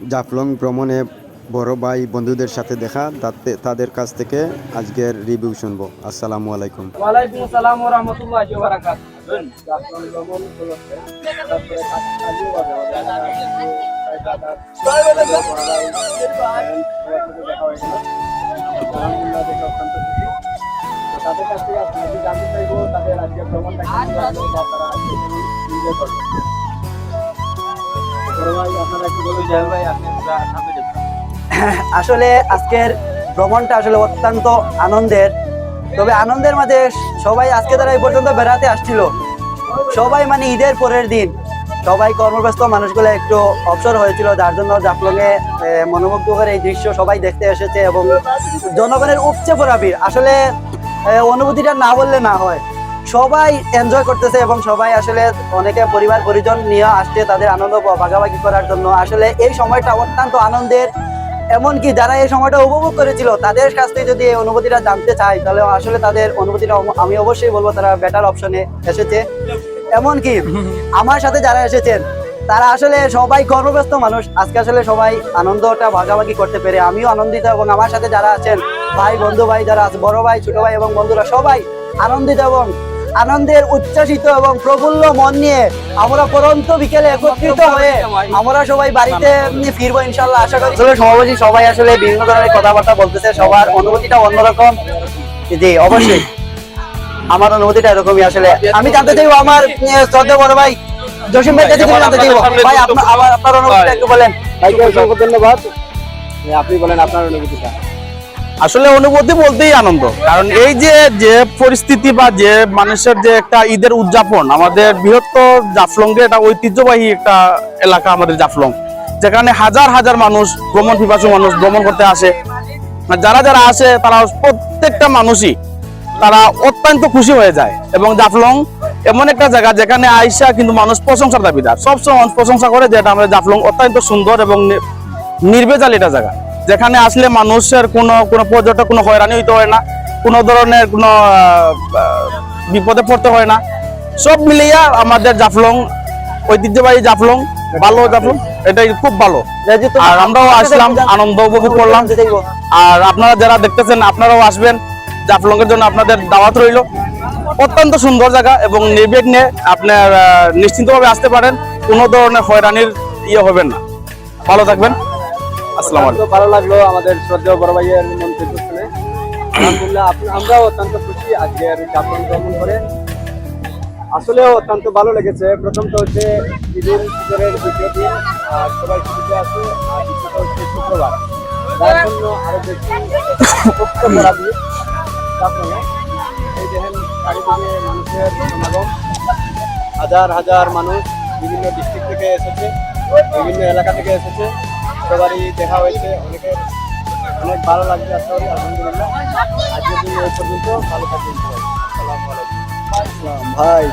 জাফলং ভ্রমণে বড় ভাই বন্ধুদের সাথে দেখা তাদের কাছ থেকে আজকের রিভিউ শুনবো। আসসালামু আলাইকুম। ওয়ালাইকুম আসসালাম ওয়া রাহমাতুল্লাহি ওয়া বারাকাতুহু। জাফলং ভ্রমণ উপলক্ষে তারপরে কাজী বাজার দেখা হয়েছিল। আলহামদুলিল্লাহ দেখে অত্যন্ত খুশি। তাদের কাছ থেকে আজকে জানতে চাইবো তাদের আজকে ভ্রমণটা কেমন লাগলো বা তারা আজকে এনজয় করলো। বড় ভাই আপনারা কি বলবেন? জয় ভাই আপনি সামনে যান। আসলে আজকের ভ্রমণটা আসলে অত্যন্ত আনন্দের। তবে আনন্দের মাঝে সবাই আজকে তারা এই পর্যন্ত বেড়াতে আসছিল, সবাই মানে ঈদের পরের দিন সবাই কর্মব্যস্ত মানুষগুলো একটু অবসর হয়েছিল, যার জন্য জাফলংয়ে মনোমুগ্ধকর এই দৃশ্য সবাই দেখতে এসেছে এবং জনগণের উপচে পড়া ভিড়। আসলে অনুভূতিটা না বললে না হয়, সবাই এনজয় করতেছে এবং সবাই আসলে অনেকে পরিবার পরিজন নিয়ে আসছে তাদের আনন্দ ভাগাভাগি করার জন্য। আসলে এই সময়টা অত্যন্ত আনন্দের, এমনকি যারা এই সময়টা উপভোগ করেছিল তাদের কাছ থেকে যদি এই অনুভূতিটা জানতে চাই তাহলে আসলে তাদের অনুভূতিটা আমি অবশ্যই বলবো তারা বেটার অপশনে এসেছে। এমনকি আমার সাথে যারা এসেছেন তারা আসলে সবাই কর্মব্যস্ত মানুষ, আজকে আসলে সবাই আনন্দটা ভাগাভাগি করতে পেরে আমিও আনন্দিত এবং আমার সাথে যারা আছেন ভাই বন্ধু ভাই যারা আছে, বড় ভাই ছোট ভাই এবং বন্ধুরা সবাই আনন্দিত এবং আনন্দের উচ্ছ্বাসিত এবং প্রফুল্ল মন নিয়ে আমরা পরন্ত বিকেলে একত্রিত হয়ে আমরা সবাই বাড়িতে ফিরবো ইনশাল্লাহ আশা করি। আসলে সমাবেশী সবাই আসলে বিভিন্ন ধরনের কথাবার্তা বলতেছে, সবার অনুভূতিটা অন্যরকম। জি অবশ্যই আমার অনুভূতিটা এরকমই। আসলে আমি জানতে চাইবো আমার শ্রদ্ধেয় বড় ভাই জসিম ভাই কাছে জানতে চাইবো, ভাই আপনার অনুভূতিটা একটু বলেন। ভাইকে অসংখ্য ধন্যবাদ। আপনি বলেন আপনার অনুভূতিটা। আসলে অনুভূতি বলতেই আনন্দ, কারণ এই যে পরিস্থিতি বা যে মানুষের যে একটা ঈদের উদযাপন, আমাদের বৃহত্তর জাফলংয়ে এটা ঐতিহ্যবাহী একটা এলাকা আমাদের জাফলং, যেখানে হাজার হাজার মানুষ ভ্রমণ পিপাসু মানুষ ভ্রমণ করতে আসে। যারা যারা আসে তারা প্রত্যেকটা মানুষই তারা অত্যন্ত খুশি হয়ে যায় এবং জাফলং এমন একটা জায়গা যেখানে আইসা কিন্তু মানুষ প্রশংসার দাবিদার, সবসময় মানুষ প্রশংসা করে যে এটা আমাদের জাফলং অত্যন্ত সুন্দর এবং নির্ভেজাল এটা জায়গা, যেখানে আসলে মানুষের কোনো পর্যটক কোনো হয়রানি হইতে হয় না, কোনো ধরনের কোনো বিপদে পড়তে হয় না। সব মিলিয়ে আমাদের জাফলং ঐতিহ্যবাহী জাফলং, ভালো জাফলং, এটাই খুব ভালো। আর আমরাও আসলাম, আনন্দ উপভোগ করলাম। আর আপনারা যারা দেখতেছেন আপনারাও আসবেন, জাফলংয়ের জন্য আপনাদের দাওয়াত রইল। অত্যন্ত সুন্দর জায়গা এবং নির্বিঘ্নে আপনার নিশ্চিন্তভাবে আসতে পারেন, কোনো ধরনের হয়রানির হবেন না। ভালো থাকবেন। আসসালামু আলাইকুম। ভালো লাগলো আমাদের শ্রদ্ধেয় বড় ভাইয়ের মন্তব্য শুনে। আলহামদুলিল্লাহ আমরাও অত্যন্ত খুশি আজকের জাফলং ভ্রমণ করে। আসলে অত্যন্ত ভালো লেগেছে। প্রথম তো হচ্ছে ঈদের ভিতরের দ্বিতীয় দিন, আর সবাই ছুটিতে আছে, আর দ্বিতীয়টা হচ্ছে শুক্রবার, যার জন্য আরো বেশি কষ্ট করা দিয়ে জাফলংয়ে এই দেখেন চারিদিকে মানুষের সমাগম, হাজার হাজার মানুষ বিভিন্ন ডিস্ট্রিক্ট থেকে এসেছে, বিভিন্ন এলাকা থেকে এসেছে, সবারই দেখা হয়েছে, অনেক ভালো লাগছে। আশা করি আলহামদুলিল্লাহ আজকের দিন এই পর্যন্ত ভালো থাকবেন। আসসালামু আলাইকুম ভাই।